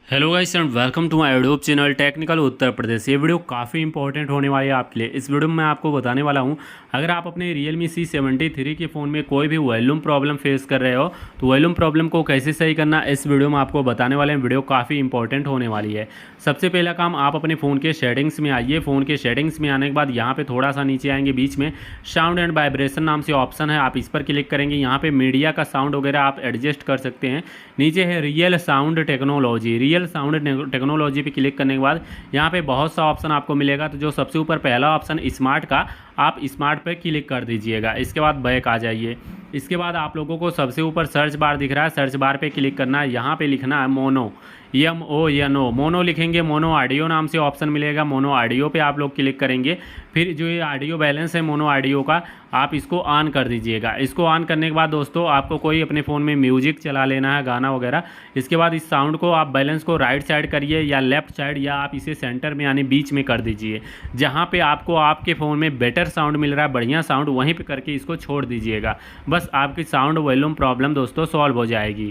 Hello guys and welcome to my YouTube channel technical Uttar Pradesh. ये video काफ़ी important होने वाली है आपके लिए। इस वीडियो में मैं आपको बताने वाला हूँ, अगर आप अपने Realme C73 के फ़ोन में कोई भी वॉल्यूम प्रॉब्लम फेस कर रहे हो तो वॉल्यूम प्रॉब्लम को कैसे सही करना इस वीडियो में आपको बताने वाले हैं। वीडियो काफ़ी इंपॉर्टेंट होने वाली है। सबसे पहला काम, आप अपने फ़ोन के सेटिंग्स में आइए। फ़ोन के सेटिंग्स में आने के बाद यहाँ पर थोड़ा सा नीचे आएंगे, बीच में साउंड एंड वाइब्रेशन नाम से ऑप्शन है, आप इस पर क्लिक करेंगे। यहाँ पर मीडिया का साउंड वगैरह आप एडजस्ट कर सकते हैं। नीचे है real sound technology. Real sound technology पे क्लिक करने के बाद यहाँ पे बहुत सा ऑप्शन आपको मिलेगा। तो जो सबसे ऊपर पहला ऑप्शन स्मार्ट का, आप स्मार्ट पे क्लिक कर दीजिएगा। इसके बाद बैक आ जाइए। इसके बाद आप लोगों को सबसे ऊपर सर्च बार दिख रहा है, सर्च बार पे क्लिक करना है। यहाँ पे लिखना है मोनो, MONO, मोनो लिखेंगे। मोनो ऑडियो नाम से ऑप्शन मिलेगा, मोनो ऑडियो पे आप लोग क्लिक करेंगे। फिर जो ये ऑडियो बैलेंस है मोनो ऑडियो का, आप इसको ऑन कर दीजिएगा। इसको ऑन करने के बाद दोस्तों आपको कोई अपने फ़ोन में म्यूजिक चला लेना है, गाना वगैरह। इसके बाद इस साउंड को आप बैलेंस को राइट साइड करिए या लेफ्ट साइड, या आप इसे सेंटर में यानी बीच में कर दीजिए। जहाँ पे आपको आपके फ़ोन में बेटर साउंड मिल रहा है, बढ़िया साउंड, वहीं पे करके इसको छोड़ दीजिएगा। बस आपकी साउंड वॉल्यूम प्रॉब्लम दोस्तों सॉल्व हो जाएगी।